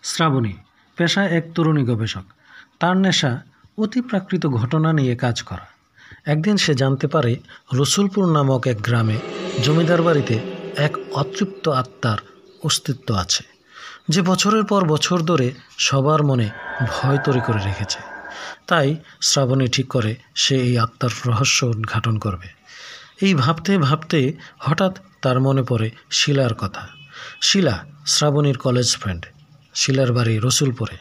শ্রাবণী পেশায় এক তরুণী গবেষক। তার নেশা অতিপ্রাকৃত ঘটনা নিয়ে কাজ করা। একদিন সে জানতে পারে রসুলপুর নামক এক গ্রামে জমিদার বাড়িতে এক অতৃপ্ত আত্মার অস্তিত্ব আছে, যে বছরের পর বছর ধরে সবার মনে ভয় তৈরি করে রেখেছে। তাই শ্রাবণী ঠিক করে সে এই আত্মার রহস্য উদ্ঘাটন করবে। এই ভাবতে ভাবতে হঠাৎ তার মনে পড়ে শিলার কথা। শিলা শ্রাবণীর কলেজ ফ্রেন্ড। শিলার বাড়ি রসুলপুরে।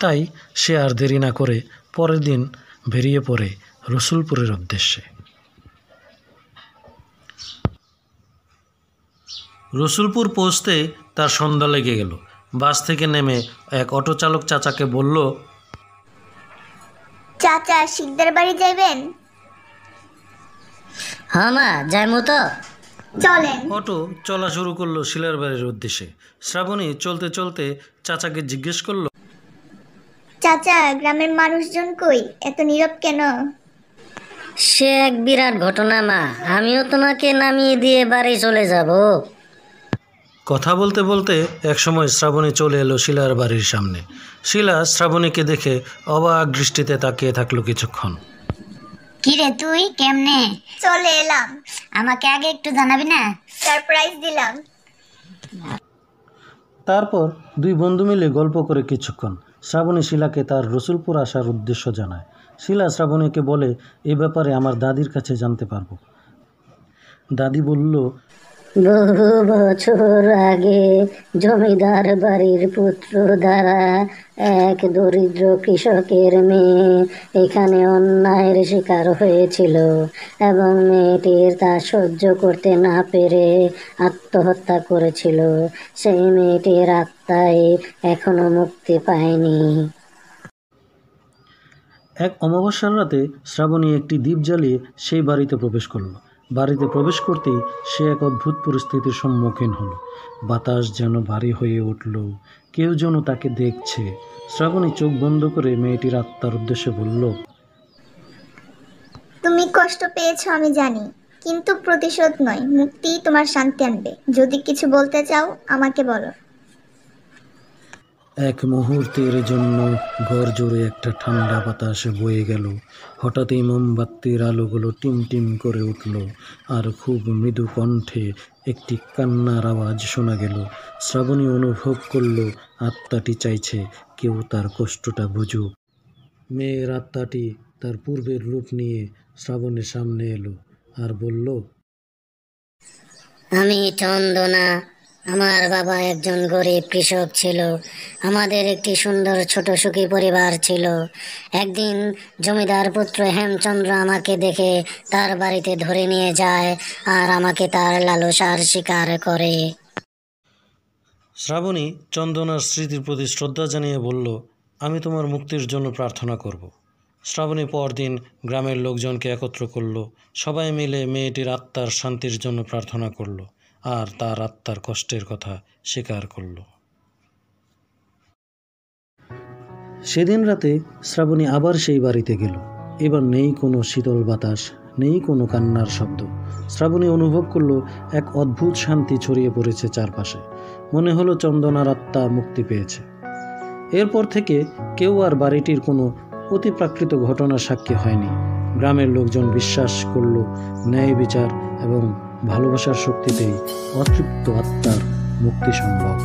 তাই সে আর দেরি না করে পরের দিন বেরিয়ে পড়ে রসুলপুরের উদ্দেশ্যে। রসুলপুর পৌঁছতে তার সন্ধ্যা লেগে গেল। বাস থেকে নেমে এক অটো চালক চাচাকে বলল, চাচা শিকদার বাড়ি যাইবেন? হ্যাঁ মা, যাইমু তো। চলেন। অটো চলা শুরু করলো শিলার বাড়ির উদ্দেশ্যে। শ্রাবণী চলতে চলতে চাচাকে জিজ্ঞেস করলো, চাচা গ্রামের মানুষজন কই, এত নীরব কেন? সে এক বিরাট ঘটনা মা, আমিও তোমাকে নামিয়ে দিয়ে বাড়ি চলে যাব। কথা বলতে বলতে একসময় শ্রাবণী চলে এলো শিলার বাড়ির সামনে। শিলা শ্রাবণীকে দেখে অবাক দৃষ্টিতে তাকিয়ে থাকলো কিছুক্ষণ। কিরে তুই কেমনে? চলে এলাম। আমাকে আগে একটু জানাবি না? সারপ্রাইজ দিলাম। তারপর দুই বন্ধু মিলে গল্প করে কিছুক্ষণ শ্রাবণী শিলাকে তার রসুলপুর আসার উদ্দেশ্য জানায়। শিলা শ্রাবণীকে বলে, এ ব্যাপারে আমার দাদির কাছে জানতে পারবো। দাদি বলল, বহু বছর আগে জমিদার বাড়ির পুত্র দ্বারা এক দরিদ্র কৃষকের মেয়ে এখানে অন্যায়ের শিকার হয়েছিল এবং মেয়েটির তা সহ্য করতে না পেরে আত্মহত্যা করেছিল। সেই মেয়েটির আত্মাই এখনো মুক্তি পায়নি। এক অমাবস্যার রাতে শ্রাবণী একটি দ্বীপ জ্বালিয়ে সেই বাড়িতে প্রবেশ করল। বাড়িতে প্রবেশ করতেই সে এক অদ্ভুত পরিস্থিতির সম্মুখীন হলো। বাতাস যেন ভারী হয়ে উঠল, কেউ যেন তাকে দেখছে। শ্রাবণী চোখ বন্ধ করে মেয়েটির আত্মার উদ্দেশ্যে বলল, তুমি কষ্ট পেয়েছো আমি জানি, কিন্তু প্রতিশোধ নয়, মুক্তি তোমার শান্তি আনবে। যদি কিছু বলতে চাও আমাকে বলো। এক মুহূর্তের জন্য ঘর জুড়ে একটা ঠান্ডা বাতাস বয়ে গেল। হঠাৎই মোমবাতির আলোগুলো টিম টিম করে উঠল, আর খুব মৃদু কণ্ঠে একটি কান্নার আওয়াজ শোনা গেল। শ্রাবণী অনুভব করল আত্মাটি চাইছে কেউ তার কষ্টটা বুঝুক। মেয়ের আত্মাটি তার পূর্বের রূপ নিয়ে শ্রাবণীর সামনে এলো আর বলল, আমি চন্দনা। আমার বাবা একজন গরিব কৃষক ছিল। আমাদের একটি সুন্দর ছোট সুখী পরিবার ছিল। একদিন জমিদার পুত্র হেমচন্দ্র আমাকে দেখে তার বাড়িতে ধরে নিয়ে যায় আর আমাকে তার লালসার শিকার করে। শ্রাবণী চন্দনার স্মৃতির প্রতি শ্রদ্ধা জানিয়ে বলল, আমি তোমার মুক্তির জন্য প্রার্থনা করব। শ্রাবণী পরদিন গ্রামের লোকজনকে একত্র করল। সবাই মিলে মেয়েটির আত্মার শান্তির জন্য প্রার্থনা করল আর তার আত্মার কষ্টের কথা স্বীকার করল। সেদিন রাতে শ্রাবণী আবার সেই বাড়িতে গেল। এবার নেই কোনো শীতল বাতাস, নেই কোনো কান্নার শব্দ। শ্রাবণী অনুভব করল এক অদ্ভুত শান্তি ছড়িয়ে পড়েছে চারপাশে। মনে হলো চন্দনার আত্মা মুক্তি পেয়েছে। এরপর থেকে কেউ আর বাড়িটির কোনো অতিপ্রাকৃত ঘটনার সাক্ষী হয়নি। গ্রামের লোকজন বিশ্বাস করল ন্যায় বিচার এবং ভালোবাসার শক্তিতেই অতৃপ্ত আত্মার মুক্তি সম্ভব।